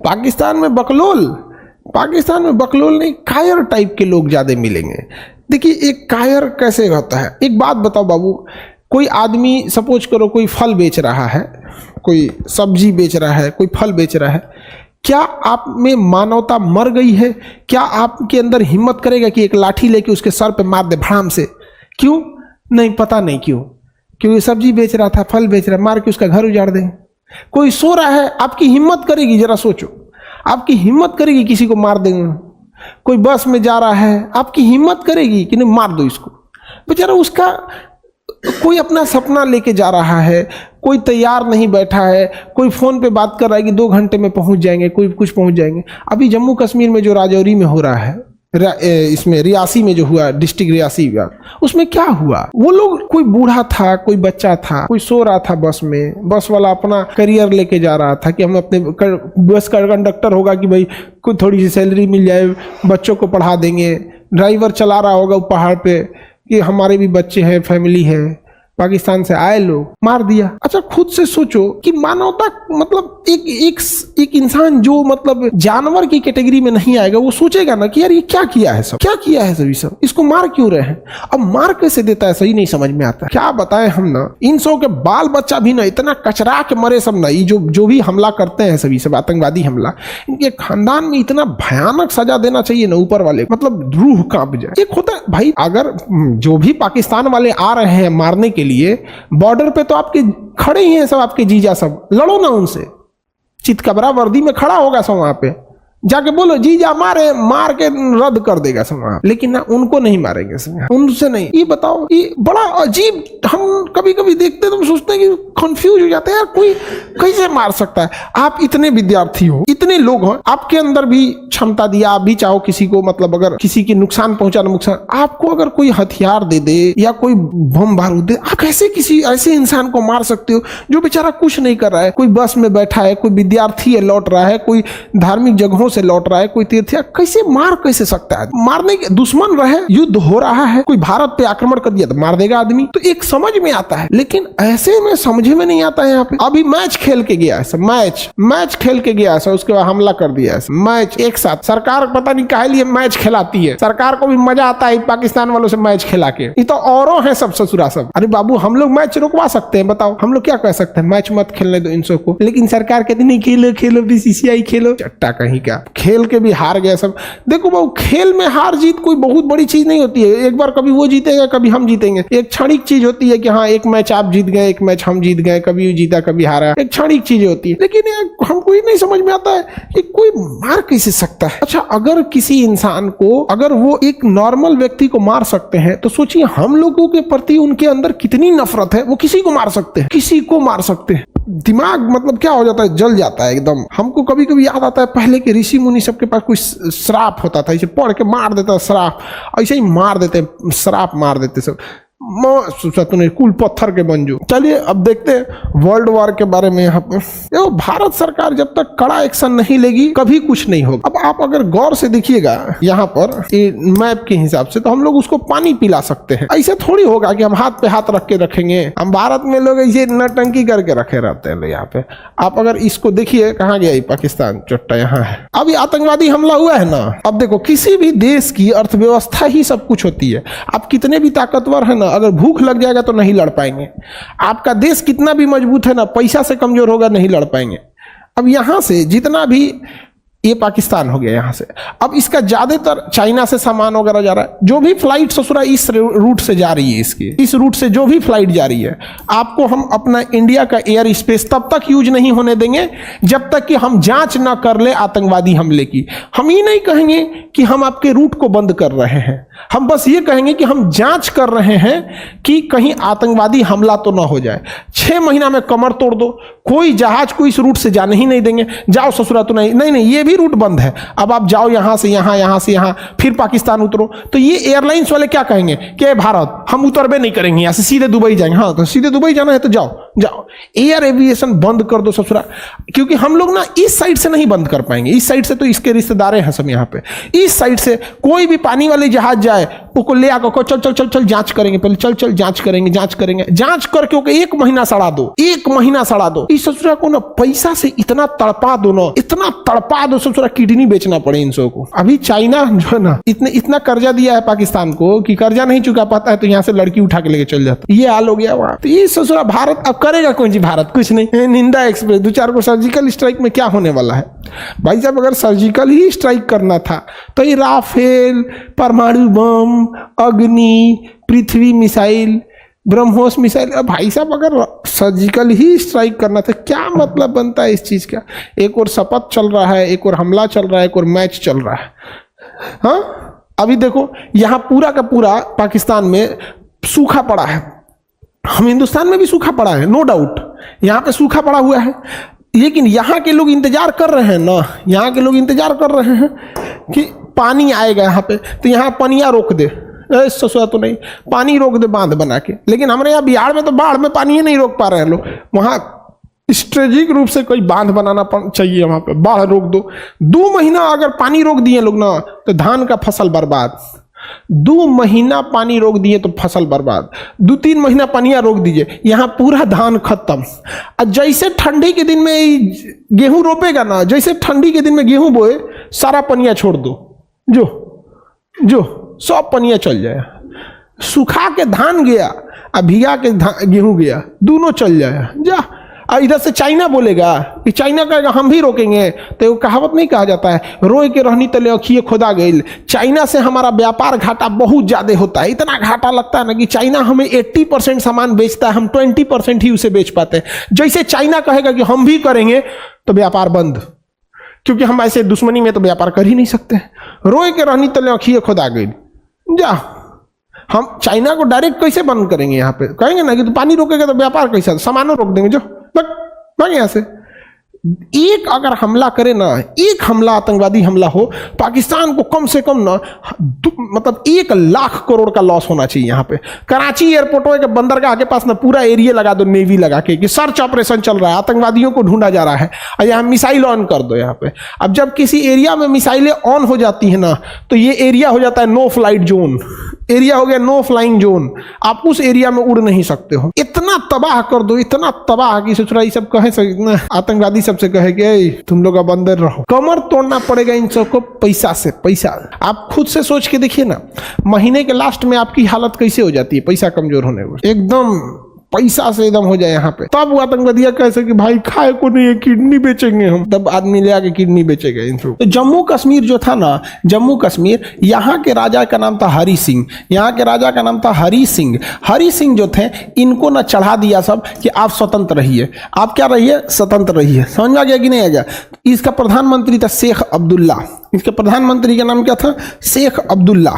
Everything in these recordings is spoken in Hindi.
पाकिस्तान में बकलोल नहीं, कायर टाइप के लोग ज़्यादा मिलेंगे। देखिए एक कायर कैसे होता है, एक बात बताओ बाबू, कोई आदमी सपोज करो कोई फल बेच रहा है, कोई सब्जी बेच रहा है, कोई फल बेच रहा है, क्या आप में मानवता मर गई है? क्या आपके अंदर हिम्मत करेगा कि एक लाठी लेके उसके सर पे मार दे भड़ाम से? क्यों? नहीं, पता नहीं क्यों। क्योंकि सब्जी बेच रहा था, फल बेच रहा, मार के उसका घर उजाड़ दें। कोई सो रहा है, आपकी हिम्मत करेगी? जरा सोचो, आपकी हिम्मत करेगी किसी को मार देंगे? कोई बस में जा रहा है, आपकी हिम्मत करेगी कि नहीं मार दो इसको? बेचारा उसका कोई अपना सपना लेके जा रहा है, कोई तैयार नहीं बैठा है, कोई फ़ोन पे बात कर रहा है कि 2 घंटे में पहुंच जाएंगे, कोई कुछ पहुंच जाएंगे। अभी जम्मू कश्मीर में जो राजौरी में हो रहा है, इसमें रियासी में जो हुआ, डिस्ट्रिक्ट रियासी का, उसमें क्या हुआ? वो लोग, कोई बूढ़ा था, कोई बच्चा था, कोई सो रहा था बस में, बस वाला अपना करियर लेके जा रहा था कि हम अपने बस का कंडक्टर होगा कि भाई कोई थोड़ी सी सैलरी मिल जाए, बच्चों को पढ़ा देंगे। ड्राइवर चला रहा होगा पहाड़ पे कि हमारे भी बच्चे हैं, फैमिली है, पाकिस्तान से आए लोग, मार दिया। अच्छा खुद से सोचो कि मानवता मतलब एक इंसान जो मतलब जानवर की कैटेगरी में नहीं आएगा, वो सोचेगा ना कि यार ये क्या किया है सब, क्या किया है सभी सब, इसको मार क्यों रहे हैं? अब मार कैसे देता है सही नहीं समझ में आता। क्या बताएं हम ना, इन सब के बाल बच्चा भी ना इतना कचरा के मरे सब ना, ये जो भी हमला करते हैं सभी सब आतंकवादी हमला, इनके खानदान में इतना भयानक सजा देना चाहिए ना ऊपर वाले, मतलब रूह कांप जाए। एक होता है भाई, अगर जो भी पाकिस्तान वाले आ रहे हैं मारने के लिए, बॉर्डर पे तो आपके खड़े ही हैं सब, आपके जीजा सब, लड़ो ना उनसे, चितकबरा वर्दी में खड़ा होगा सब, वहां पे जाके बोलो जीजा मारे, मार के रद्द कर देगा सब वहां। लेकिन ना उनको नहीं मारेंगे सब, उनसे नहीं। ये बताओ, ये बड़ा अजीब, हम कभी कभी देखते तो हम सोचते हैं कि कंफ्यूज हो जाते हैं, यार कोई कैसे मार सकता है? आप इतने विद्यार्थी हो, इतने लोग हो, आपके अंदर भी क्षमता दिया, आप भी चाहो किसी को, मतलब अगर किसी की नुकसान पहुंचाना, नुकसान, आपको अगर कोई हथियार दे दे या कोई बम बारूद दे, आप कैसे किसी ऐसे इंसान को मार सकते हो जो बेचारा कुछ नहीं कर रहा है? कोई बस में बैठा है, कोई विद्यार्थी है लौट रहा है, कोई धार्मिक जगहों से लौट रहा है, कोई तीर्थया, कैसे मार कैसे सकता है? मारने के दुश्मन रहे, युद्ध हो रहा है, कोई भारत पे आक्रमण कर दिया तो मार देगा आदमी, तो एक समझ में आता है। लेकिन ऐसे में समझे में नहीं आता है। यहाँ पे अभी मैच खेल के गया है, मैच खेल के गया है, उसके बाद हमला कर दिया है, मैच एक साथ। सरकार पता नहीं काहे लिए मैच खिलाती है, सरकार को भी मजा आता है पाकिस्तान वालों से मैच खिला के। ये तो औरों है सब ससुरा सब। अरे बाबू, हम लोग मैच रुकवा सकते हैं, बताओ हम लोग क्या कह सकते हैं? मैच मत खेलने दो इन सब को। लेकिन सरकार कहती नहीं, खेलो खेलो बीसीसीआई खेलो, चट्टा कहीं का, खेल के भी हार गया सब। देखो बाबू, खेल में हार जीत कोई बहुत बड़ी चीज नहीं होती है। एक बार कभी वो जीतेगा, कभी हम जीतेंगे, एक क्षणिक चीज होती है कि हाँ एक मैच आप जीत गए, एक मैच हम जीत गए, कभी जीता कभी हारा, एक क्षणिक चीज होती है। लेकिन हमको ये नहीं समझ में आता है कि कोई मार कैसे सकता है। अच्छा, अगर किसी इंसान को, अगर वो एक नॉर्मल व्यक्ति को मार सकते हैं, तो सोचिए हम लोगों के प्रति उनके अंदर कितनी नफरत है। वो किसी को मार सकते हैं, किसी को मार सकते हैं। दिमाग मतलब क्या हो जाता है, जल जाता है एकदम। हमको कभी कभी याद आता है पहले के ऋषि मुनि सबके पास कोई श्राप होता था, इसे पढ़ के मार देता श्राप, ऐसे ही मार देते, श्राप मार देते सब, कुल पत्थर के मंजू। चलिए अब देखते हैं वर्ल्ड वॉर के बारे में। यहाँ पर भारत सरकार जब तक कड़ा एक्शन नहीं लेगी कभी कुछ नहीं होगा। अब आप अगर गौर से देखिएगा यहाँ पर मैप के हिसाब से, तो हम लोग उसको पानी पिला सकते हैं। ऐसे थोड़ी होगा कि हम हाथ पे हाथ रख के रखेंगे। हम भारत में लोग ऐसे नटंकी करके रखे रहते हैं यहाँ पे। आप अगर इसको देखिए, कहाँ गया पाकिस्तान, चट्टा यहाँ है। अभी आतंकवादी हमला हुआ है ना, अब देखो किसी भी देश की अर्थव्यवस्था ही सब कुछ होती है। आप कितने भी ताकतवर है ना, अगर भूख लग जाएगा तो नहीं लड़ पाएंगे। आपका देश कितना भी मजबूत है ना, पैसा से कमजोर होगा, नहीं लड़ पाएंगे। अब यहां से जितना भी, ये पाकिस्तान हो गया यहाँ से, अब इसका ज्यादातर चाइना से सामान वगैरह जा रहा है। जो भी फ्लाइट ससुरा इस रूट से जा रही है, इस रूट से जो भी फ्लाइट जा रही है, आपको हम अपना इंडिया का एयर स्पेस तब तक यूज नहीं होने देंगे जब तक कि हम जांच ना कर ले आतंकवादी हमले की। हम ये नहीं कहेंगे कि हम आपके रूट को बंद कर रहे हैं, हम बस ये कहेंगे कि हम जांच कर रहे हैं कि कहीं आतंकवादी हमला तो ना हो जाए। 6 महीना में कमर तोड़ दो, कोई जहाज को इस रूट से जाने ही नहीं देंगे। जाओ ससुरा तो नहीं, ये भी भी रूट बंद है, अब आप जाओ यहाँ से यहाँ, यहाँ से यहाँ, फिर पाकिस्तान उतरो, तो ये एयरलाइंस वाले क्या कहेंगे कि भारत हम उतरबे नहीं करेंगे, यहाँ से सीधे दुबई जाएंगे। हाँ, तो सीधे दुबई जाना है तो जाओ जाओ, एयर एविएशन बंद कर दो ससुरा। क्योंकि हम लोग ना इस साइड से नहीं बंद कर पाएंगे, इस साइड से तो इसके रिश्तेदार हैं सब यहाँ पे, इस साइड से कोई भी पानी वाले जहाज जाए उसको ले आकर चल चल चल चल जांच करेंगे, पहले चल चल जांच करेंगे, जांच करेंगे, जांच करके ओके 1 महीना सड़ा दो, 1 महीना सड़ा दो। इस ससुरा को ना पैसा से इतना तड़पा दो ना, इतना तड़पा दो ससुरा, किडनी बेचना पड़े इन सबको। अभी चाइना जो है ना इतना कर्जा दिया है पाकिस्तान को कि कर्जा नहीं चुका पाता है तो यहाँ से लड़की उठा के लेके चल जाता है, ये हाल हो गया वहां। तो ये ससुरा भारत अब करेगा कौन जी? भारत कुछ नहीं, निंदा एक्सप्रेस 2-4 को सर्जिकल स्ट्राइक में क्या होने वाला है भाई साहब? अगर सर्जिकल ही स्ट्राइक करना था तो ये राफेल, परमाणु बम, अग्नि, पृथ्वी मिसाइल, ब्रह्मोस मिसाइल, भाई साहब अगर सर्जिकल ही स्ट्राइक करना था क्या मतलब बनता है इस चीज का? एक और शपथ चल रहा है, एक और हमला चल रहा है, एक और मैच चल रहा है। हाँ, अभी देखो यहाँ पूरा का पूरा पाकिस्तान में सूखा पड़ा है, हम हिंदुस्तान में भी सूखा पड़ा है, नो डाउट, यहाँ पे सूखा पड़ा हुआ है, लेकिन यहाँ के लोग इंतजार कर रहे हैं ना, यहाँ के लोग इंतजार कर रहे हैं कि पानी आएगा यहाँ पे तो यहाँ पनिया रोक दे, ससुरा तो नहीं, पानी रोक दे बांध बना के। लेकिन हमारे यहाँ बिहार में तो बाढ़ में पानी ही नहीं रोक पा रहे हैं लोग, वहाँ स्ट्रेटेजिक रूप से कोई बांध बनाना चाहिए, वहाँ पे बाढ़ रोक दो। 2 महीना अगर पानी रोक दिए लोग ना तो धान का फसल बर्बाद, 2 महीना पानी रोक दिए तो फसल बर्बाद, 2-3 महीना पनिया रोक दीजिए, यहाँ पूरा धान खत्म। जैसे ठंडी के दिन में गेहूं रोपेगा ना, जैसे ठंडी के दिन में गेहूं बोए, सारा पनिया छोड़ दो, जो सब पनिया चल जाए, सुखा के धान गया और भिगा के गेहूं गया, दोनों चल जाए जा। और इधर से चाइना बोलेगा कि चाइना कहेगा हम भी रोकेंगे, तो वो कहावत नहीं कहा जाता है, रोए के रहनी तले अखिए खोदा गई। चाइना से हमारा व्यापार घाटा बहुत ज्यादा होता है, इतना घाटा लगता है ना कि चाइना हमें 80% सामान बेचता है, हम 20% ही उसे बेच पाते हैं। जैसे चाइना कहेगा कि हम भी करेंगे तो व्यापार बंद, क्योंकि हम ऐसे दुश्मनी में तो व्यापार कर ही नहीं सकते। रोए के रहनी तले अखिए खोदा गई जा, हम चाइना को डायरेक्ट कैसे बंद करेंगे? यहाँ पे कहेंगे ना कि तो पानी रोकेगा तो व्यापार कैसा, सामानों रोक देंगे, जो भाग यहाँ से। एक अगर हमला करे ना, एक हमला आतंकवादी हमला हो, पाकिस्तान को कम से कम ना मतलब 1 लाख करोड़ का लॉस होना चाहिए। यहाँ पे कराची एयरपोर्ट के बंदरगाह के पास ना पूरा एरिया लगा दो नेवी लगा के कि सर्च ऑपरेशन चल रहा है, आतंकवादियों को ढूंढा जा रहा है, और यहाँ मिसाइल ऑन कर दो यहाँ पे। अब जब किसी एरिया में मिसाइलें ऑन हो जाती है ना तो ये एरिया हो जाता है नो फ्लाइट जोन, एरिया हो गया नो फ्लाइंग जोन, आप उस एरिया में उड़ नहीं सकते हो। इतना तबाह कर दो, इतना तबाह कि ससुरा ये सब कहे, आतंकवादी सबसे कहे कि तुम लोग अब अंदर रहो। कमर तोड़ना पड़ेगा इन सबको पैसा से, पैसा। आप खुद से सोच के देखिए ना, महीने के लास्ट में आपकी हालत कैसे हो जाती है पैसा कमजोर होने पर, एकदम पैसा से एकदम हो जाए यहाँ पे। तब वो आतंकवादियां कैसे कि भाई खाए को नहीं है, किडनी बेचेंगे हम, तब आदमी ले आके किडनी बेचेगा इन सब। तो जम्मू कश्मीर जो था ना, जम्मू कश्मीर, यहाँ के राजा का नाम था हरि सिंह, यहाँ के राजा का नाम था हरि सिंह। हरि सिंह जो थे इनको ना चढ़ा दिया सब कि आप स्वतंत्र रहिए, आप क्या रहिए, स्वतंत्र रहिए। समझ में आ गया कि नहीं आ गया? इसका प्रधानमंत्री था शेख अब्दुल्ला, इसके प्रधानमंत्री का नाम क्या था, शेख अब्दुल्ला।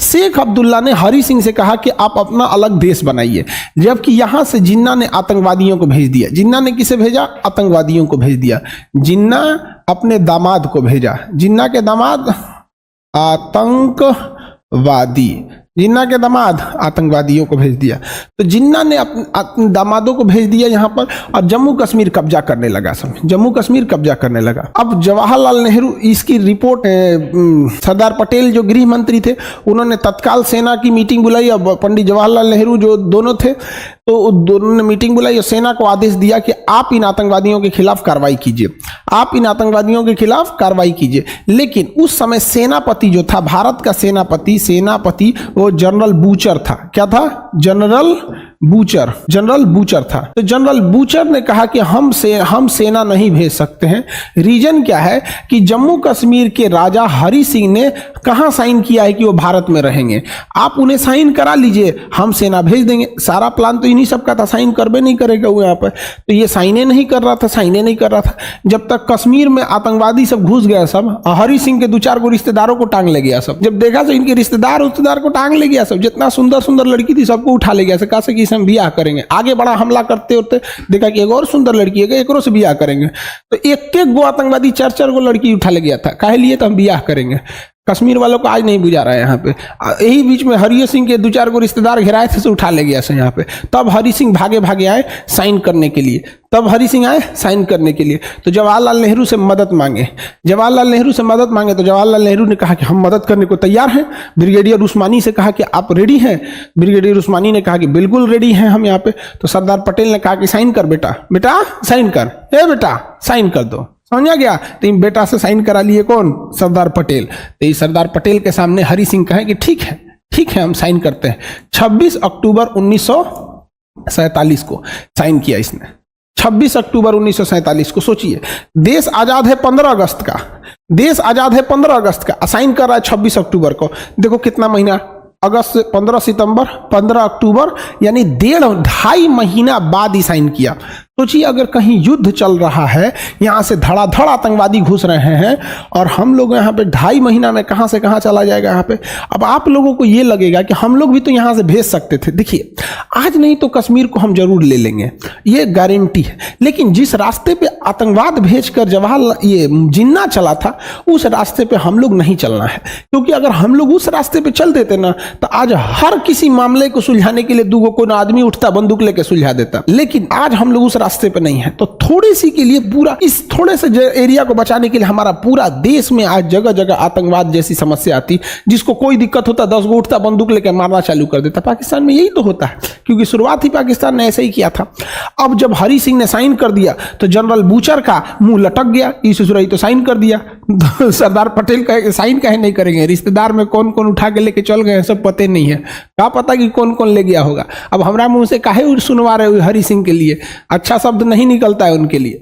शेख अब्दुल्ला ने हरि सिंह से कहा कि आप अपना अलग देश बनाइए, जबकि यहां से जिन्ना ने आतंकवादियों को भेज दिया। जिन्ना ने किसे भेजा, आतंकवादियों को भेज दिया। जिन्ना अपने दामाद को भेजा, जिन्ना के दामाद आतंकवादी, जिन्ना के दामाद आतंकवादियों को भेज दिया। तो जिन्ना ने अपने दामादों को भेज दिया यहाँ पर, और जम्मू कश्मीर कब्जा करने लगा, सब जम्मू कश्मीर कब्जा करने लगा। अब जवाहरलाल नेहरू, इसकी रिपोर्ट सरदार पटेल जो गृह मंत्री थे उन्होंने तत्काल सेना की मीटिंग बुलाई, और पंडित जवाहरलाल नेहरू जो दोनों थे तो दोनों ने मीटिंग बुलाई और सेना को आदेश दिया कि आप इन आतंकवादियों के खिलाफ कार्रवाई कीजिए, आप इन आतंकवादियों के खिलाफ कार्रवाई कीजिए। लेकिन उस समय सेनापति जो था, भारत का सेनापति वो जनरल बूचर था। क्या था? जनरल बूचर था। तो जनरल बूचर ने कहा कि हम सेना नहीं भेज सकते हैं। रीजन क्या है कि जम्मू कश्मीर के राजा हरि सिंह ने कहां साइन किया है कि वो भारत में रहेंगे, आप उन्हें साइन करा लीजिए, हम सेना भेज देंगे। सारा प्लान तो इन्हीं सबका था, साइन करबे नहीं करेगा वो यहाँ पर। तो ये साइने नहीं कर रहा था, जब तक कश्मीर में आतंकवादी सब घुस गया सब, हरि सिंह के 2-4 को रिश्तेदारों को टांग ले गया सब। जब देखा तो इनके रिश्तेदार को टांग ले गया सब, जितना सुंदर लड़की थी सबको उठा ले गया, कहा से कि से हम बियाह करेंगे। आगे बड़ा हमला करते होते देखा कि एक और सुंदर लड़की है, एकरो से बियाह करेंगे। तो एक एक गो आतंकवादी 4-4 गो लड़की उठा ले गया था, काहे लिए? तो हम बियाह करेंगे। कश्मीर वालों को आज नहीं बुझा रहा है यहाँ पे। यही बीच में हरि सिंह के 2-4 गो रिश्तेदार घेराए थे, से उठा ले गया से यहाँ पे। तब हरि सिंह भागे भागे आए साइन करने के लिए, तब हरि सिंह आए साइन करने के लिए। तो जवाहरलाल नेहरू से मदद मांगे, जवाहरलाल नेहरू से मदद मांगे तो जवाहरलाल नेहरू ने कहा कि हम मदद करने को तैयार हैं। ब्रिगेडियर उस्मानी से कहा कि आप रेडी हैं? ब्रिगेडियर उस्मानी ने कहा कि बिल्कुल रेडी हैं हम यहाँ पे। तो सरदार पटेल ने कहा कि साइन कर बेटा, बेटा साइन कर, ए बेटा साइन कर दो, समझा गया? तो इन बेटा से साइन करा लिए कौन? सरदार पटेल। तो ये सरदार पटेल के सामने हरि सिंह कहे कि ठीक है, ठीक है, हम साइन करते हैं। 26 अक्टूबर 1947 को साइन किया इसने, 26 अक्टूबर 1947 को। सोचिए, देश आजाद है 15 अगस्त का, देश आजाद है 15 अगस्त का, साइन कर रहा है 26 अक्टूबर को। देखो कितना महीना, अगस्त से 15 सितंबर, 15 अक्टूबर, यानी 1.5 महीना बाद ही साइन किया। सोचिए, अगर कहीं युद्ध चल रहा है, यहाँ से धड़ाधड़ आतंकवादी घुस रहे हैं और हम लोग यहाँ पे 2.5 महीना में कहाँ से कहाँ चला जाएगा यहाँ पे। अब आप लोगों को ये लगेगा कि हम लोग भी तो यहाँ से भेज सकते थे। देखिए, आज नहीं तो कश्मीर को हम जरूर ले लेंगे, ये गारंटी है। लेकिन जिस रास्ते पे आतंकवाद भेजकर जवाहरलाल ये जिन्ना चला था, उस रास्ते पे हम लोग नहीं चलना है। क्योंकि अगर हम लोग उस रास्ते पे चल देते ना, तो आज हर किसी मामले को सुलझाने के लिए 2 गो कोई आदमी उठता, बंदूक लेके सुलझा देता। लेकिन आज हम लोग उस रास्ते पे नहीं है। तो थोड़ी सी के लिए पूरा इस थोड़े से एरिया को बचाने के लिए हमारा पूरा देश में आज जगह जगह आतंकवाद जैसी समस्या आती, जिसको कोई दिक्कत होता 10 गो उठता, बंदूक लेकर मारना चालू कर देता। पाकिस्तान में यही तो होता है, क्योंकि शुरुआत ही पाकिस्तान ने ऐसे ही किया था। अब जब हरि सिंह ने साइन कर दिया तो जनरल बूचर का मुंह लटक गया, ईश्वरई तो साइन कर दिया। सरदार पटेल कहे साइन कहे नहीं करेंगे, रिश्तेदार में कौन कौन उठा के लेके चल गए सब पते नहीं है, क्या पता कि कौन कौन ले गया होगा। अब हमारा मुंह से काहे सुनवा रहे हो हरि सिंह के लिए, अच्छा शब्द नहीं निकलता है उनके लिए।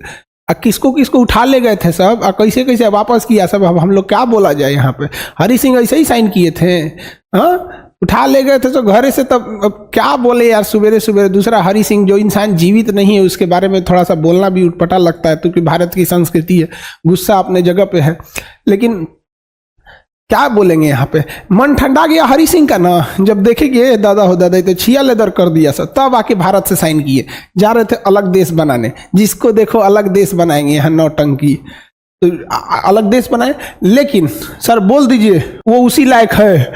किसको किसको उठा ले गए थे सब, कैसे कैसे वापस किया सब, अब हम लोग क्या बोला जाए यहाँ पे। हरि सिंह ऐसे ही साइन किए थे, हाँ उठा ले गए थे तो घरे से, तब क्या बोले यार सुबेरे सुबेरे। दूसरा हरि सिंह जो इंसान जीवित नहीं है उसके बारे में थोड़ा सा बोलना भी उटपटा लगता है, क्योंकि भारत की संस्कृति है, गुस्सा अपने जगह पे है। लेकिन क्या बोलेंगे यहाँ पे, मन ठंडा गया हरि सिंह का ना, जब देखेंगे दादा हो दादा तो छिया लेदर कर दिया सर, तब आके भारत से साइन किए। जा रहे थे अलग देश बनाने, जिसको देखो अलग देश बनाएंगे, यहाँ नौटंकी, तो अलग देश बनाए। लेकिन सर बोल दीजिए वो उसी लायक है।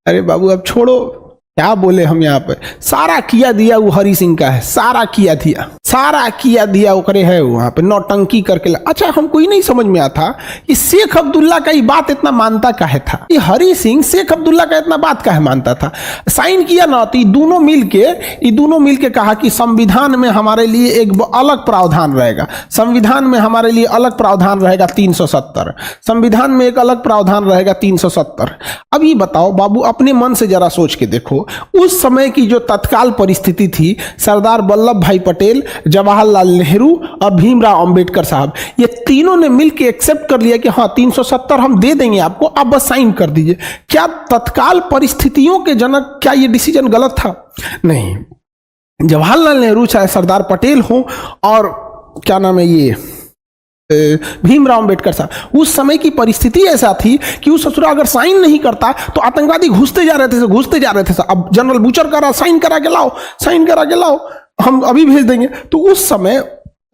अरे बाबू अब छोड़ो, क्या बोले हम यहाँ पे। सारा किया दिया वो हरि सिंह का है, सारा किया दिया, सारा किया दिया ओकरे है वहाँ पे, नौटंकी करके अच्छा हमको ही नहीं समझ में आता कि शेख अब्दुल्ला का ये बात इतना मानता काहे था। ये हरि सिंह शेख अब्दुल्ला का इतना बात काहे मानता था। साइन किया ना तो ये दोनों मिल के कहा कि संविधान में हमारे लिए एक अलग प्रावधान रहेगा, संविधान में हमारे लिए अलग प्रावधान रहेगा 370, संविधान में एक अलग प्रावधान रहेगा 370। अब ये बताओ बाबू, अपने मन से जरा सोच के देखो, उस समय की जो तत्काल परिस्थिति थी, सरदार वल्लभ भाई पटेल, जवाहरलाल नेहरू और भीमराव अंबेडकर साहब, ये तीनों ने मिलकर एक्सेप्ट कर लिया कि हाँ 370 हम दे देंगे आपको, आप बस साइन कर दीजिए। क्या तत्काल परिस्थितियों के जनक क्या ये डिसीजन गलत था? नहीं। जवाहरलाल नेहरू चाहे सरदार पटेल हो और क्या नाम है ये भीमराव अंबेडकर साहब, उस समय की परिस्थिति ऐसा थी कि उस ससुरा अगर साइन नहीं करता तो आतंकवादी घुसते जा रहे थे। अब जनरल बूचर करा साइन करा के लाओ, हम अभी भेज देंगे। तो उस समय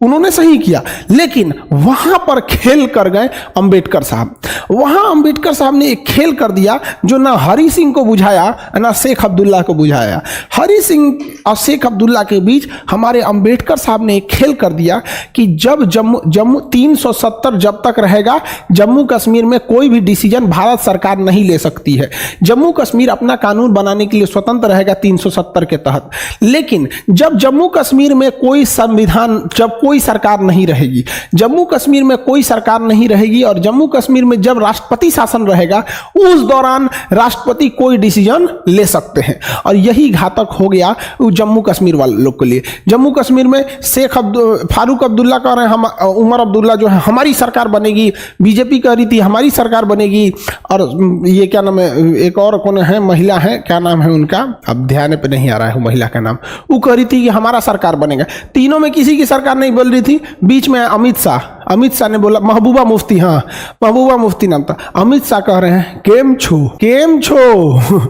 उन्होंने सही किया, लेकिन वहां पर खेल कर गए अंबेडकर साहब। वहां अंबेडकर साहब ने एक खेल कर दिया जो ना हरि सिंह को बुझाया ना शेख अब्दुल्ला को बुझाया। हरि सिंह और शेख अब्दुल्ला के बीच हमारे अंबेडकर साहब ने एक खेल कर दिया कि जब जम्मू 370 जब तक रहेगा, जम्मू कश्मीर में कोई भी डिसीजन भारत सरकार नहीं ले सकती है। जम्मू कश्मीर अपना कानून बनाने के लिए स्वतंत्र रहेगा 370 के तहत। लेकिन जब जम्मू कश्मीर में कोई संविधान, जब कोई सरकार नहीं रहेगी, जम्मू कश्मीर में कोई सरकार नहीं रहेगी और जम्मू कश्मीर में जब राष्ट्रपति शासन रहेगा, उस दौरान राष्ट्रपति कोई डिसीजन ले सकते हैं। और यही घातक हो गया जम्मू कश्मीर वाले लोग के लिए। जम्मू कश्मीर में फारूक अब्दुल्ला कह रहे हैं, उमर अब्दुल्ला जो है हमारी सरकार बनेगी, बीजेपी कह रही थी हमारी सरकार बनेगी, और ये क्या नाम है, एक और कौन है महिला है, क्या नाम है उनका, अब ध्यान पे नहीं आ रहा है महिला का नाम, वो कह रही थी कि हमारा सरकार बनेगा। तीनों में किसी की सरकार नहीं बोल रही थी। बीच में अमित शाह ने बोला, महबूबा मुफ्ती मुफ्ती नाम था। अमित शाह कह रहे हैं केम छो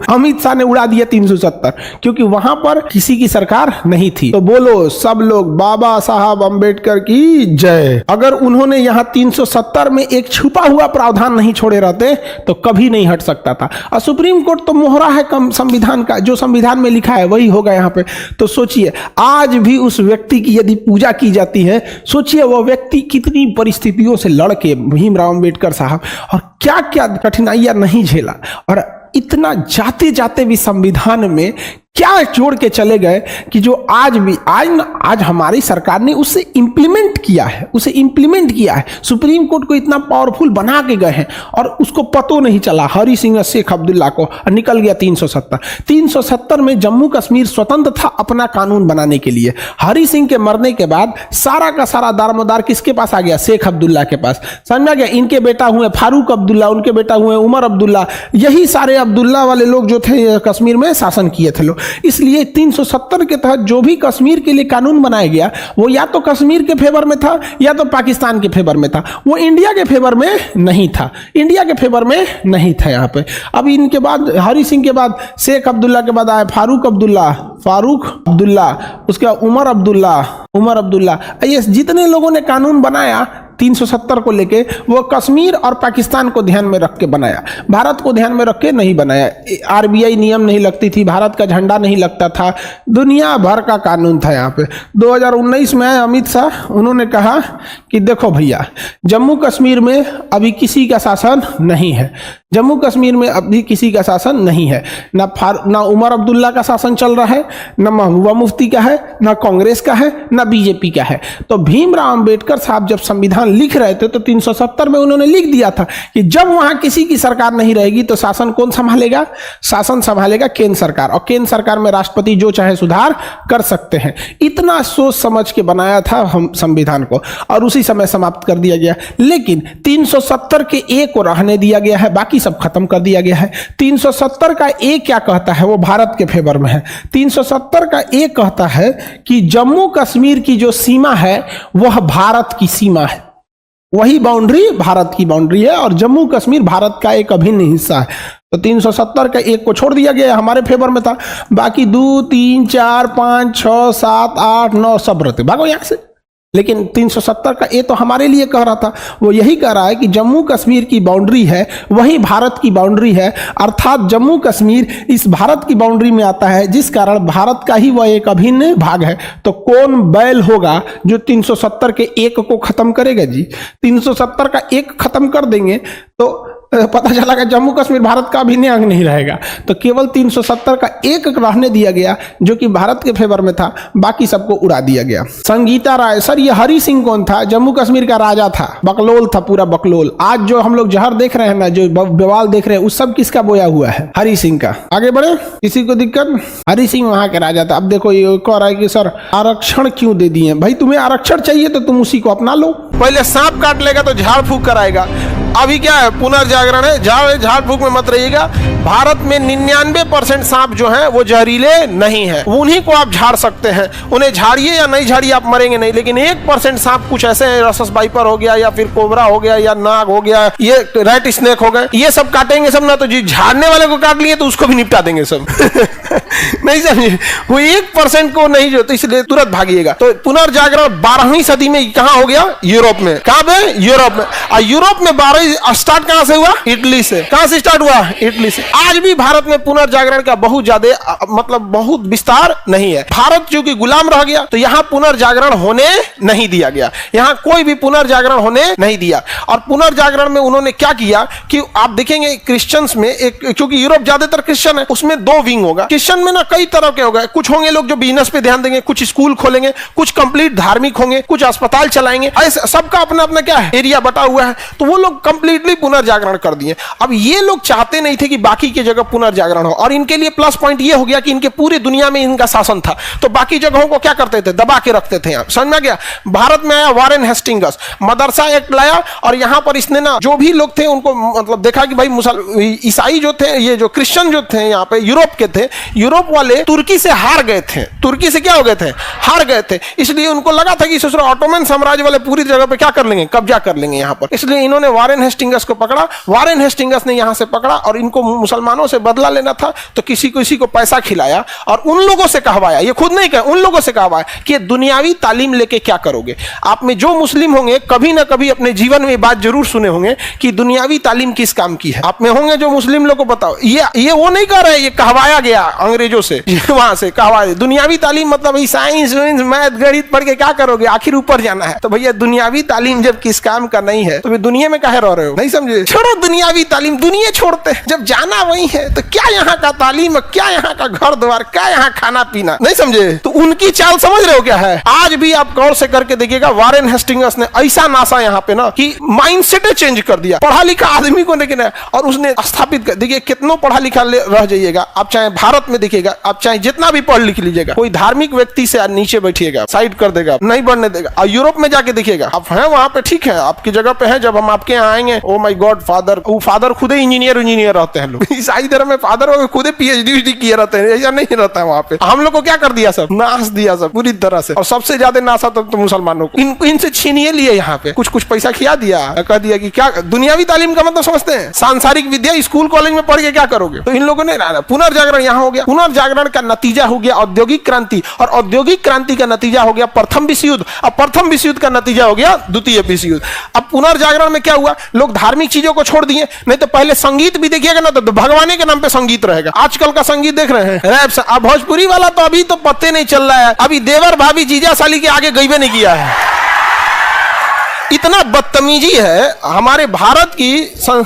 अमित शाह ने उड़ा दिया 370, क्योंकि वहां पर किसी की सरकार नहीं थी। तो बोलो सब लोग बाबा साहब अंबेडकर की जय। अगर उन्होंने यहाँ 370 में एक छुपा हुआ प्रावधान नहीं छोड़े रहते तो कभी नहीं हट सकता था। और सुप्रीम कोर्ट तो मोहरा है कम संविधान का, जो संविधान में लिखा है वही होगा यहाँ पे। तो सोचिए आज भी उस व्यक्ति की यदि पूजा की जाती है, सोचिए वो व्यक्ति कितनी परिस्थितियों से लड़के भीमराव अंबेडकर साहब और क्या क्या कठिनाइयां नहीं झेला, और इतना जाते जाते भी संविधान में क्या जोड़ के चले गए कि जो आज हमारी सरकार ने उसे इंप्लीमेंट किया है, सुप्रीम कोर्ट को इतना पावरफुल बना के गए हैं और उसको पतो नहीं चला हरी सिंह शेख अब्दुल्ला को, निकल गया 370 में जम्मू कश्मीर स्वतंत्र था अपना कानून बनाने के लिए। हरी सिंह के मरने के बाद सारा का सारा दारोमदार किसके पास आ गया? शेख अब्दुल्ला के पास। समझा गया? इनके बेटा हुए फारूक अब्दुल्ला, उनके बेटा हुए उमर अब्दुल्ला, यही सारे अब्दुल्ला वाले लोग जो थे कश्मीर में शासन किए थे लोग। इसलिए 370 के तहत जो भी कश्मीर के लिए कानून बनाया गया वो या तो कश्मीर के फेवर में था या तो पाकिस्तान के फेवर में था, वो इंडिया के फेवर में नहीं था, यहाँ पे। अब इनके बाद हरी सिंह के बाद शेख अब्दुल्ला के बाद आए फारूक अब्दुल्ला, उसके बाद उमर अब्दुल्ला। ये जितने लोगों ने कानून बनाया 370 को लेके, वो कश्मीर और पाकिस्तान को ध्यान में रख के बनाया, भारत को ध्यान में रख के नहीं बनाया। आरबीआई नियम नहीं लगती थी, भारत का झंडा नहीं लगता था, दुनिया भर का कानून था यहाँ पे। 2019 में अमित शाह, उन्होंने कहा कि देखो भैया, जम्मू कश्मीर में अभी किसी का शासन नहीं है, ना उमर अब्दुल्ला का शासन चल रहा है, ना महबूबा मुफ्ती का है, ना कांग्रेस का है, ना बीजेपी का है। तो भीमराव अंबेडकर साहब जब संविधान लिख रहे थे तो 370 में उन्होंने लिख दिया था कि जब वहां किसी की सरकार नहीं रहेगी तो शासन कौन संभालेगा? शासन संभालेगा केंद्र सरकार, और केंद्र सरकार में राष्ट्रपति जो चाहे सुधार कर सकते हैं। इतना सोच समझ के बनाया था हम संविधान को, और उसी समय समाप्त कर दिया गया। लेकिन 370 के ए को रहने दिया गया है, बाकी सब खत्म कर दिया गया है। 370 का ए क्या कहता है? वो भारत के फेवर में है। 370 का ए कहता है कि जम्मू कश्मीर की जो सीमा है वह भारत की सीमा है, वही बाउंड्री भारत की बाउंड्री है, और जम्मू कश्मीर भारत का एक अभिन्न हिस्सा है। तो 370 का एक को छोड़ दिया गया, हमारे फेवर में था। बाकी 2, 3, 4, 5, 6, 7, 8, 9 सब रहते, भागो यहां से। लेकिन 370 का ए तो हमारे लिए कह रहा था, वो यही कह रहा है कि जम्मू कश्मीर की बाउंड्री है वही भारत की बाउंड्री है, अर्थात जम्मू कश्मीर इस भारत की बाउंड्री में आता है, जिस कारण भारत का ही वह एक अभिन्न भाग है। तो कौन बैल होगा जो 370 के एक को खत्म करेगा जी? 370 का एक खत्म कर देंगे तो पता चला कि जम्मू कश्मीर भारत का अभिन्न अंग नहीं रहेगा। तो केवल 370 का एक रहने दिया गया जो कि भारत के फेवर में था, बाकी सबको उड़ा दिया गया। संगीता राय, सर ये हरी सिंह कौन था? जम्मू कश्मीर का राजा था, बकलोल था, पूरा बकलोल। आज जो हम लोग जहर देख रहे हैं ना, जो बवाल देख रहे हैं, उस सब किसका बोया हुआ है? हरी सिंह का। आगे बढ़े, किसी को दिक्कत? हरी सिंह वहां के राजा था। अब देखो ये कह रहा है कि सर आरक्षण क्यों दे दिए? भाई तुम्हें आरक्षण चाहिए तो तुम उसी को अपना लो। पहले सांप काट लेगा तो झाड़ फूक कराएगा, अभी क्या है? पुनर्जागरण है, झाड़ फूक में मत रहिएगा। भारत में 99% सांप जो हैं वो जहरीले नहीं है, उन्हीं को आप झाड़ सकते हैं। उन्हें झाड़िए या नहीं झाड़िए, आप मरेंगे नहीं। लेकिन 1% सांप कुछ ऐसे हैं, रसस वाइपर हो गया या फिर कोबरा हो गया या नाग हो गया, ये रेड स्नेक हो गए, ये सब काटेंगे सब ना। तो जी झाड़ने वाले को काट लिए तो उसको भी निपटा देंगे सब। नहीं समझे? वो 1% को नहीं जो, तो इसलिए तुरंत भागिएगा। तो पुनर्जागरण 12वीं सदी में कहाँ हो गया? यूरोप में। कहाँ पे? यूरोप में। और यूरोप में 12 स्टार्ट कहां से हुआ? इटली से। कहां से स्टार्ट हुआ? इटली से। आज भी भारत में पुनर्जागरण का बहुत ज्यादा बहुत विस्तार नहीं है। भारत चूंकि गुलाम रह गया तो यहां पुनर्जागरण होने नहीं दिया गया, यहां कोई भी पुनर्जागरण होने नहीं दिया। और पुनर्जागरण में उन्होंने क्या किया कि आप देखेंगे क्रिश्चियंस में एक, क्योंकि यूरोप ज्यादातर क्रिश्चियन है, उसमें 2 विंग होगा। क्रिश्चियन में ना कई तरह के होगा, कुछ होंगे लोग जो बिजनेस पे ध्यान देंगे, कुछ स्कूल खोलेंगे, कुछ कंप्लीट धार्मिक होंगे, कुछ अस्पताल चलाएंगे, ऐसे सबका अपना अपना क्या है, एरिया बटा हुआ है। तो वो लोग कंप्लीटली पुनर्जागरण कर दिए। अब ये लोग चाहते नहीं थे कि बाकी की जगह पुनर्जागरण हो, और इनके लिए प्लस पॉइंट ये हो गया कि इनके पूरी दुनिया में इनका शासन था, तो बाकी जगहों को क्या करते थे? दबा के रखते थे। आप समझ में गया? भारत में आया वारेन हेस्टिंग्स, मदरसा एक्ट लाया, और यहां पर इसने ना जो भी लोग थे उनको मतलब देखा कि भाई ईसाई जो थे, ये जो क्रिश्चियन जो थे यहाँ पे यूरोप के थे, यूरोप यूरोप वाले तुर्की से हार गए थे। तुर्की से क्या हो गए थे? हार गए थे। इसलिए उनको लगा था कि ससुर ऑटोमन साम्राज्य वाले पूरी जगह पे क्या कर लेंगे? कब्जा कर लेंगे यहाँ पर। इसलिए इन्होंने वारेन हेस्टिंगस को पकड़ा। वारेन हेस्टिंगस ने यहाँ से पकड़ा और इनको मुसलमानों से बदला लेना था, तो किसी को पैसा खिलाया और उन लोगों से कहवाया, ये खुद नहीं कहे, उन लोगों से कहवाया कि दुनियावी तालीम लेके क्या करोगे। आप में जो मुस्लिम होंगे कभी ना कभी अपने जीवन में बात जरूर सुने होंगे कि दुनियावी तालीम किस काम की है। आप में होंगे जो मुस्लिम लोग को बताओ, ये वो नहीं कह रहे, ये कहवाया गया अंग्रेजों से, वहां से कहवाया। दुनियावी तालीम मतलब साइंस मैथ गणित पढ़ के क्या करोगे, आखिर ऊपर जाना है। तो भैया दुनियावी तालीम जब किस काम का नहीं है तो वे दुनिया में काहे रह रहे हो? नहीं समझे? छोड़ो दुनियावी तालीम, दुनिया छोड़ते हैं। जब जाना वही है तो क्या यहाँ का तालीम, क्या यहाँ का घर द्वार, क्या यहाँ खाना पीना, नहीं समझे? तो उनकी चाल समझ रहे हो क्या है? आज भी आप गौर से करके देखिएगा, वारेन हेस्टिंगस ने ऐसा नासा यहाँ पे ना कि माइंडसेट चेंज कर दिया पढ़ा लिखा आदमी को, लेकिन और उसने स्थापित कर। देखिए कितनों पढ़ा लिखा रह जाइएगा आप, चाहे भारत में देखिएगा, आप चाहे जितना भी पढ़ लिख लीजिएगा, कोई धार्मिक व्यक्ति से नीचे बैठिएगा, साइड कर देगा, नहीं बढ़ने देगा। और यूरोप में जाके देखिएगा, आप हैं वहां पे, ठीक है आपकी जगह पे है, जब हम आपके यहाँ आएंगे, ओ माय गॉड फादर, वो फादर खुद इंजीनियर रहते हैं लोग। ईसाई धर्म में फादर खुद पीएचडी किए रहते हैं, ऐसा नहीं रहता है वहां पे। हम लोग को क्या कर दिया, सब नाश दिया सब पूरी तरह से। और सबसे ज्यादा नाशा तो मुसलमानों को, इनसे छीनिए लिए यहाँ पे, कुछ पैसा खिया दिया, कह दिया कि क्या दुनियावी तालीम का मतलब समझते हैं? सांसारिक विद्या स्कूल कॉलेज में पढ़ के क्या करोगे? तो इन लोगों ने पुनर्जागरण यहाँ हो गया। पुनर्जागरण का नतीजा हो गया औद्योगिक क्रांति, और औद्योगिक क्रांति का नतीजा हो गया प्रथम विश्व युद्ध, और प्रथम विश्व युद्ध का नतीजा हो गया द्वितीय विश्व युद्ध। अब पुनर्जागरण में क्या हुआ? लोग धार्मिक चीजों को छोड़ दिए। नहीं तो पहले संगीत भी देखिएगा ना, तो भगवान के नाम पे संगीत रहेगा। आजकल का संगीत देख रहे हैं रैप। अब भोजपुरी वाला तो अभी तो पत्ते नहीं चल रहा है, अभी देवर भाभी जीजा साली के आगे गईबे नहीं किया है। इतना बदतमीजी है हमारे भारत की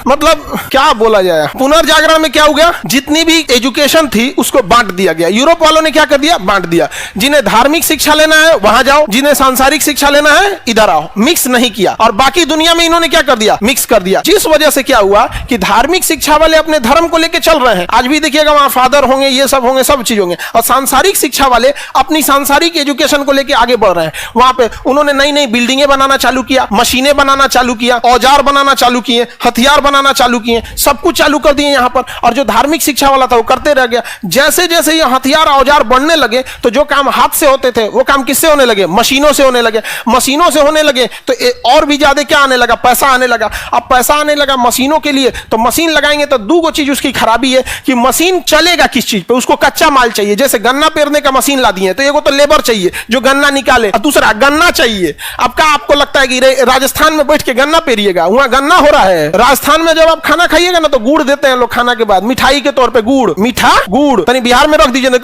मतलब क्या बोला जाए। पुनर्जागरण में क्या हो गया? जितनी भी एजुकेशन थी उसको बांट दिया गया। यूरोप वालों ने क्या कर दिया? बांट दिया। जिन्हें धार्मिक शिक्षा लेना है वहां जाओ, जिन्हें सांसारिक शिक्षा लेना है इधर आओ। मिक्स नहीं किया। और बाकी दुनिया में इन्होंने क्या कर दिया? मिक्स कर दिया। जिस वजह से क्या हुआ कि धार्मिक शिक्षा वाले अपने धर्म को लेकर चल रहे हैं। आज भी देखिएगा वहां फादर होंगे, ये सब होंगे, सब चीज होंगे। और सांसारिक शिक्षा वाले अपनी सांसारिक एजुकेशन को लेकर आगे बढ़ रहे हैं। वहां पे उन्होंने नई नई बिल्डिंगें बनाना चालू किया, मशीनें बनाना चालू किया, औजार बनाना चालू किए, हथियार बनाना चालू किए, सब कुछ चालू कर दिए यहाँ पर। और जो धार्मिक शिक्षा वाला था वो करते रह गया। जैसे जैसे ये हथियार औजार बढ़ने लगे तो जो काम हाथ से होते थे वो काम किससे होने लगे? मशीनों से होने लगे। मशीनों से होने लगे तो और भी ज्यादा क्या आने लगा? पैसा आने लगा। अब पैसा आने लगा मशीनों के लिए, तो मशीन लगाएंगे तो दो चीज उसकी खराबी है कि मशीन चलेगा किस चीज पे? उसको कच्चा माल चाहिए। जैसे गन्ना पेरने का मशीन ला दिए तो एगो तो लेबर चाहिए जो गन्ना निकाले, और दूसरा गन्ना चाहिए। अब क्या आपको लगता है कि राजस्थान में बैठ के गन्ना पेरिएगा? वहां गन्ना हो रहा है। राजस्थान में जब आप खाना खाइएगा ना तो गुड़ देते हैं लोग खाना के बाद, मिठाई के तौर पे गुड़, मीठा गुड़। तनी बिहार में रख दीजिए ना,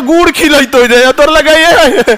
गुड़ खिलाई तो लगाइए।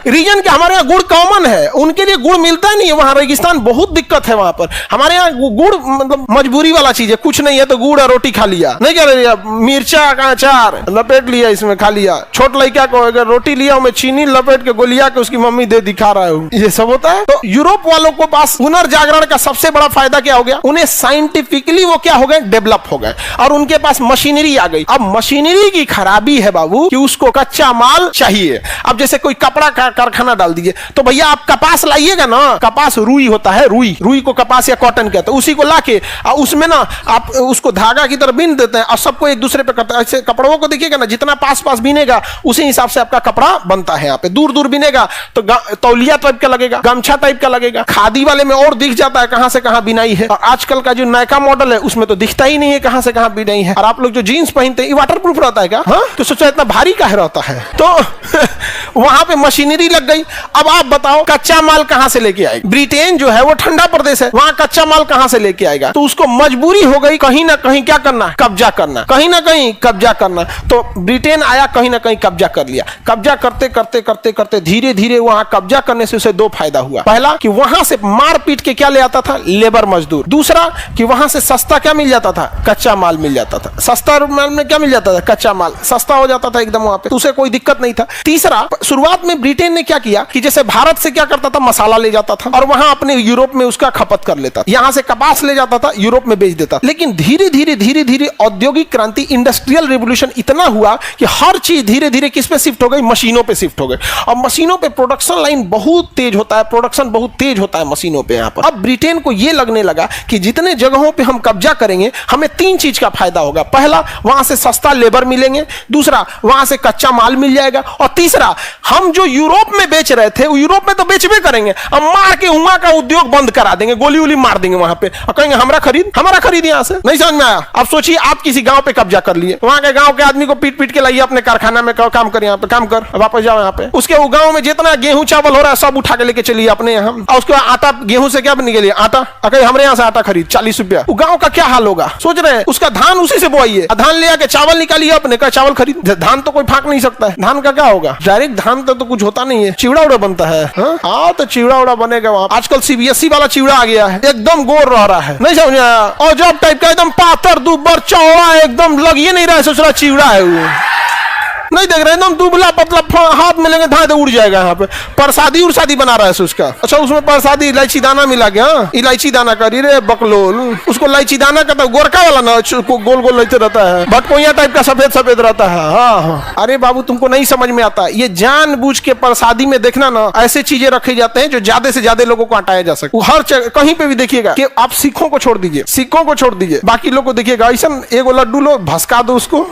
रीजन के हमारे यहाँ गुड़ कॉमन है, उनके लिए गुड़ मिलता ही नहीं है। वहां रेगिस्तान बहुत दिक्कत है वहां पर। हमारे यहाँ गुड़ मतलब मजबूरी वाला चीज है, कुछ नहीं है तो गुड़ और रोटी खा लिया, नहीं क्या लिया, मिर्चा का अचार लपेट लिया, इसमें खा लिया। छोट लड़का को अगर रोटी लिया में चीनी लपेट के गोलिया के उसकी मम्मी दे दिखा रहा है, ये सब होता है। तो यूरोप वालों को पास पुनर्जागरण का सबसे बड़ा फायदा क्या हो गया? उन्हें साइंटिफिकली वो क्या हो गए? डेवलप हो गए, और उनके पास मशीनरी आ गई। अब मशीनरी की खराबी है बाबू कि उसको कच्चा माल चाहिए। अब जैसे कोई कपड़ा का कारखाना डाल दीजिए तो भैया आप कपास लाइएगा ना, कपास रुई होता है, रुई को कपास या कॉटन कहते हैं, उसी को लाके उसमें ना आप उसको धागा की तरह बीन देते हैं और सबको एक दूसरे पे करते हैं। ऐसे कपड़ों को देखिएगा ना, जितना पास पास बीनेगा उसी हिसाब से आपका कपड़ा बनता है। यहाँ पे दूर दूर बीनेगा तो तौलिया टाइप का लगेगा, गमछा टाइप का लगेगा। खादी वाले में और दिख जाता है कहां से कहां बिनाई है। और आजकल का जो नया मॉडल है उसमें तो दिखता ही नहीं है कहां से कहां बिनाई है। और आप लोग जो जीन्स पहनते हैं वाटर प्रूफ रहता है क्या? हाँ? तो सोचा इतना भारी काहे रहता है? तो वहां पे मशीनरी लग गई। अब आप बताओ कच्चा माल कहां से लेके आएगा? ब्रिटेन जो है वो ठंडा प्रदेश है, वहां कच्चा माल कहां से लेके आएगा? तो उसको मजबूरी हो गई कहीं ना कहीं क्या करना? कब्जा करना, कहीं ना कहीं कब्जा करना। तो ब्रिटेन आया, कहीं ना कहीं कब्जा कर लिया। कब्जा करते करते करते करते धीरे धीरे वहां कब्जा करने से उसे दो फायदा हुआ। पहला कि वहां से मार पीट के क्या ले आता था? लेबर मजदूर। दूसरा कि वहां से सस्ता क्या मिल जाता था? कच्चा माल मिल जाता था। सस्ता माल में क्या मिल जाता था? कच्चा माल सस्ता हो जाता था एकदम वहां पे, तो उसे कोई दिक्कत नहीं था। तीसरा शुरुआत में ब्रिटेन ने क्या किया कि जैसे भारत से क्या करता था, मसाला ले जाता था और वहां अपने यूरोप में उसका खपत कर लेता, यहां से कपास ले जाता था, यूरोप में बेच देता। लेकिन धीरे धीरे औद्योगिक क्रांति, इंडस्ट्रियल रिवोल्यूशन इतना हुआ कि हर चीज धीरे धीरे किस पे शिफ्ट हो गई, मशीनों पे शिफ्ट हो गई। और मशीनों पे प्रोडक्शन लाइन बहुत तेज होता है, प्रोडक्शन बहुत तेज होता है मशीनों पे। यहाँ पर अब ब्रिटेन को यह लगने लगा कि जितने जगहों पे हम कब्जा करेंगे हमें 3 चीज का फायदा होगा। पहला, वहां से सस्ता लेबर मिलेंगे, दूसरा, वहां से कच्चा माल मिल जाएगा, और तीसरा, हम जो यूरोप में बेच रहे थे वो यूरोप में तो बेचबे करेंगे, अब मार के वहां का उद्योग बंद करा देंगे, गोली उली मार देंगे वहां पे और कहेंगे हमारा खरीद यहां से। नहीं समझ में आया? अब सोचिए आप किसी गांव पे कब्जा कर लिए, वहां के गांव के आदमी को पीट के लाइए अपने कारखाना में, काम कर, यहाँ पे काम कर, वापस जाओ यहाँ पे। उसके वो गांव में जितना गेहूं चावल हो रहा है सब उठा के लेके चलिए अपने यहाँ, और उसके आटा, गेहूं से क्या निकलिए आटा, हमारे यहाँ से आटा खरीद 40 रुपया। वो गांव का क्या हाल होगा सोच रहे हैं? उसका धान उसी से बोआइए, धान ले आके चावल निकालिए अपने का, चावल खरीद। धान तो कोई फाक नहीं सकता है, धान का क्या होगा? डायरेक्ट धान तो कुछ होता नहीं है, चिवड़ा उड़ा बनता है। हाँ तो चिवड़ा उड़ा बनेगा वहां। आजकल CBSE वाला चिवड़ा आ गया है, एकदम गोर रह रहा है, नहीं समझा? और जब टाइप का एकदम पातर दुबर चौड़ा, एकदम लग ये नहीं रहा है सोच चिवड़ा है वो, नहीं देख रहे, एकदम दुबला पतला, हाथ में लेंगे धाए तो उड़ जाएगा। यहाँ पे प्रसादी उर्सादी बना रहा है उसका। अच्छा, उसमें प्रसादी इलायची दाना मिला गया, इलायची दाना करी रे बकलोल, उसको इलायची दाना कहता है, गोरका वाला ना, गोल गोल लेते रहता है, भटकोइया टाइप का सफेद रहता है। हाँ, अरे बाबू तुमको नहीं समझ में आता, ये जानबूझ के प्रसादी में देखना ना, ऐसे चीजें रखे जाते हैं जो ज्यादा से ज्यादा लोगों को हटाया जा सके। हर कहीं पे भी देखिएगा कि आप सिखों को छोड़ दीजिए, बाकी लोग को देखिएगा ऐसा एगो लड्डू लो, भसका दो उसको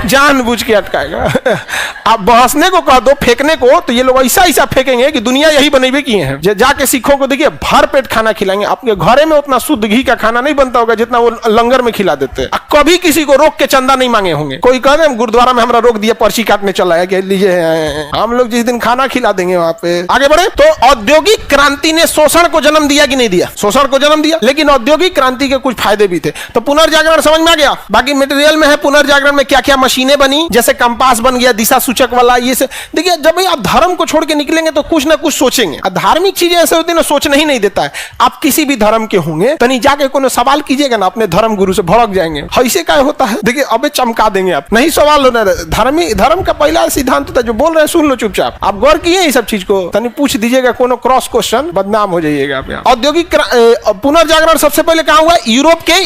जानबूझ के आप बहसने को कह दो, फेंकने को, तो ये लोग ऐसा फेंकेंगे कि दुनिया यही बनेबे किए हैं। जाके सिखों को देखिए भर पेट खाना खिलाएंगे, आपके घरे में उतना शुद्ध घी का खाना नहीं बनता होगा जितना वो लंगर में खिला देते हैं। कभी किसी को रोक के चंदा नहीं मांगे होंगे। कोई कह रहे गुरुद्वारा में हमारा रोक दिया, पर्ची काटने चला है, लीजिए हम लोग जिस दिन खाना खिला देंगे वहां पे। आगे बढ़े तो औद्योगिक क्रांति ने शोषण को जन्म दिया कि नहीं दिया? शोषण को जन्म दिया, लेकिन औद्योगिक क्रांति के कुछ फायदे भी थे। तो पुनर्जागरण समझ में आ गया। बाकी मटेरियल में है पुनर्जागरण में क्या क्या मशीनें बनी, जैसे कंपास बन गया, दिशा सूचक वाला। ये से देखिए, जब आप धर्म को छोड़ के निकलेंगे तो कुछ ना कुछ सोचेंगे। धार्मिक चीजें ऐसे होती है ना, सोचना ही नहीं देता है। आप किसी भी धर्म के होंगे तो नहीं जाके कोनो सवाल कीजिएगा ना, अपने धर्म गुरु से भड़क जाएंगे, ऐसे क्या होता है। देखिए अबे चमका देंगे आप, नहीं सवाल होना। धर्म का पहला सिद्धांत होता है, जो बोल रहे हैं सुन लो चुपचाप। आप गौर किए ये सब चीज को, तनी पूछ दीजिएगा कोनो क्रॉस क्वेश्चन, बदनाम हो जाइएगा आप। औद्योगिक पुनर्जागरण सबसे पहले कहां हुआ? यूरोप के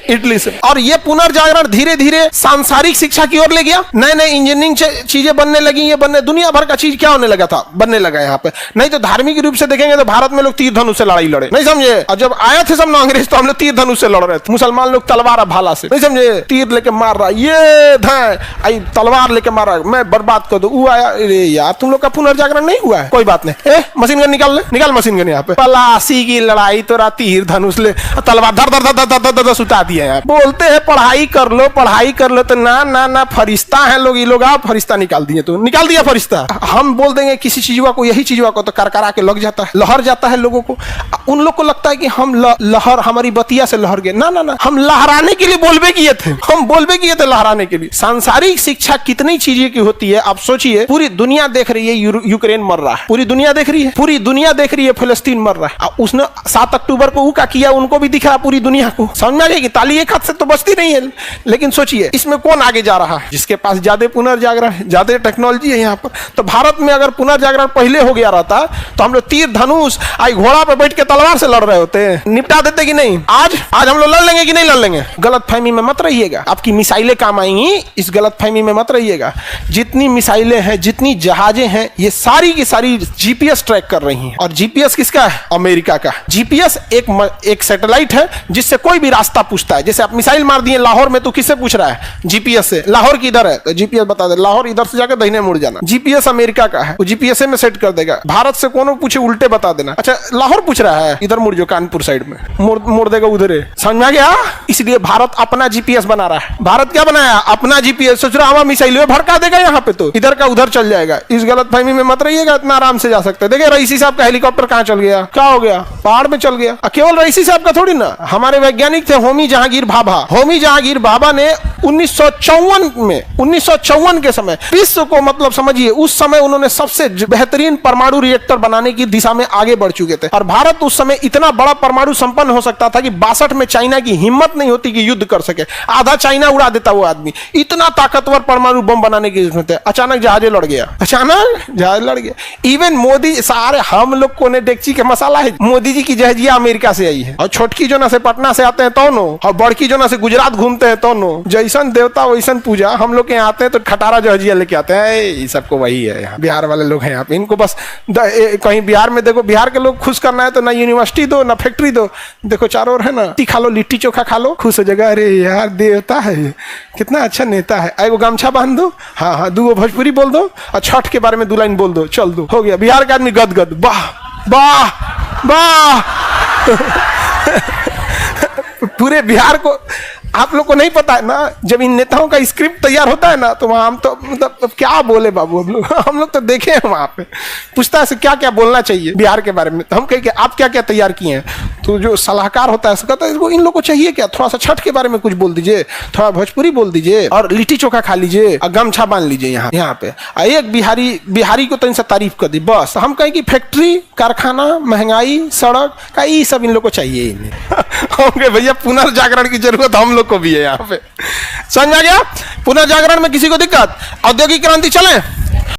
इटली से। और ये पुनर्जागरण धीरे धीरे सांसारिक शिक्षा की ओर ले गया। नए इंजीनियरिंग चीजें बनने लगी, ये बनने, दुनिया भर का चीज क्या होने लगा था, बनने लगा यहाँ पे। नहीं तो धार्मिक रूप से देखेंगे तो भारत में लोग तीर धनुष से लड़ाई लड़े, नहीं समझे? और जब आए थे सब ना अंग्रेज, तो हम लोग तीर धनुष से लड़ रहे थे। मुसलमान लोग तलवार भाला से, नहीं समझे? तीर लेके मार रहा, ये तलवार लेके मार रहा, मैं बर्बाद कर दो। आया, अरे यार तुम लोग का पुनर्जागरण नहीं हुआ है, कोई बात नहीं। मशीन गन निकाल मशीन गन यहाँ पे। पलासी की लड़ाई तो तीर धनुष ले, तलवार धर सुता दिया। बोलते हैं पढ़ाई कर लो, तो ना फरिश्ता है लोग, ये लोग आप फरिश्ता निकाल दिया फरिश्ता। हम बोल देंगे किसी चीजवा को, यही चीजवा को, तो करकरा के लग जाता है, लहर जाता है लोगों को। उन लोग को लगता है कि हम लहर, हमारी बतिया से लहर गए। ना, हम लहराने के लिए बोलबे किए थे, लहराने के लिए। सांसारिक शिक्षा कितनी चीजें की होती है आप सोचिए। पूरी दुनिया देख रही है यूक्रेन मर रहा है, पूरी दुनिया देख रही है फिलिस्तीन मर रहा है। उसने 7 अक्टूबर को क्या किया, उनको भी दिख रहा पूरी दुनिया को। समझ में आ जाएगी, ताली एक हाथ से तो बचती नहीं है। लेकिन सोचिए इसमें कौन आगे जा रहा है? जिसके पास ज्यादा पुनर्जागरण है, ज्यादा टेक्नोलॉजी है यहाँ पर। तो भारत में अगर पुनर्जागरण पहले हो गया रहता तो हम लोग तीर धनुष घोड़ा पे बैठ के तलवार से लड़ रहे होते, निपटा देते कि नहीं। आज हम लोग लड़ लेंगे कि नहीं लड़ लेंगे? गलतफहमी में मत रहिएगा, आपकी मिसाइलें काम आएंगी, इस गलतफहमी में मत रहिएगा। जितनी मिसाइलें हैं, जितनी जहाजें हैं, ये सारी की सारी जीपीएस ट्रैक कर रही हैं। और जीपीएस किसका है? अमेरिका का। जीपीएस एक सैटेलाइट है जिससे कोई भी रास्ता पूछता है। जैसे आप मिसाइल मार दिए लाहौर में, तो किससे पूछ रहा है? जीपीएस से। लाहौर किधर है? तो जीपीएस बता दे, लाहौर इधर से जाकर दाहिने मुड़ जाना। जीपीएस अमेरिका का है, वो जीपीएस में सेट कर देगा। भारत से कोनो पूछे उल्टे बता देना। अच्छा लाहौर पूछ रहा है, इधर मुड़ जो, कानपुर साइड में मुड़ देगा उधर। समझ में आ गया? इसलिए भारत अपना जीपीएस बना रहा है। भारत क्या बनाया? अपना जीपीएस। सोच रहा हमारा मिसाइल भड़का देगा यहाँ पे, तो इधर का उधर चल जाएगा। इस गलतफहमी में मत रहिएगा, इतना आराम से जा सकते हैं। देखिए रईसी साहब का हेलीकॉप्टर कहाँ चल गया, क्या हो गया? पहाड़ में चल गया। केवल रईसी साहब का थोड़ी ना, हमारे वैज्ञानिक थे होमी जहांगीर भाभा। होमी जहांगीर भाभा ने 1954 में 1954 के समय विश्व को मतलब समझिए उस समय उन्होंने सबसे बेहतरीन परमाणु रिएक्टर बनाने की दिशा में आगे बढ़ चुके थे और भारत उस समय इतना बड़ा परमाणु संपन्न हो सकता था कि 62 में चाइना की हिम्मत नहीं होती कि युद्ध कर सके, आधा चाइना उड़ा देता वो आदमी, इतना ताकतवर परमाणु बम बनाने की जरूरत है। अचानक जहाज लड़ गया, अचानक जहाज लड़ गया। इवन मोदी सारे हम लोग को ने डेक्ची के मसाला है, मोदी जी की जहाजिया अमेरिका से आई है और छोटकी जो ना से पटना से आते हैं तो नो, और बड़की जो ना से गुजरात घूमते हैं तो नो, जैसन देवता वैसन पूजा। हम लोग के यहाँ आते हैं तो खटारा जहाजिया लेके आते हैं, ये सबको वही है यहाँ बिहार वाले लोग हैं यहाँ पे, इनको बस कहीं बिहार में देखो, बिहार के लोग खुश करना है तो ना यूनिवर्सिटी दो ना फैक्ट्री दो, देखो चारों ओर है ना, लिट्टी खा लो, लिट्टी चोखा खा लो, खुश हो जाएगा। अरे यार देवता है, कितना अच्छा नेता है, एगो गमछा बांध दो, हाँ हाँ, दूगो भोजपुरी बोल दो और छठ के बारे में 2 लाइन बोल दो, चल दो, हो गया। बिहार के आदमी गदगद, वाह वाह वाह। पूरे बिहार को, आप लोग को नहीं पता है ना, जब इन नेताओं का स्क्रिप्ट तैयार होता है ना तो वहां हम तो मतलब क्या बोले बाबू, हम लोग तो देखे हैं वहां पे, पूछता है क्या क्या बोलना चाहिए बिहार के बारे में, तो हम कहें कि आप क्या क्या तैयार किए हैं, तो जो सलाहकार होता है कहता है इन लोग को चाहिए क्या, थोड़ा सा छठ के बारे में कुछ बोल दीजिए, थोड़ा भोजपुरी बोल दीजिए और लिट्टी चोखा खा लीजिए और गमछा बांध लीजिए यहाँ पे। एक बिहारी को तो इनसे तारीफ कर दी बस। हम कहें कि फैक्ट्री, कारखाना, महंगाई, सड़क का ये सब इन लोग को चाहिए ही नहीं। भैया पुनर्जागरण की जरूरत हम लोग को भी है यहाँ पे, समझ आ गया। पुनर्जागरण में किसी को दिक्कत, औद्योगिक क्रांति चले,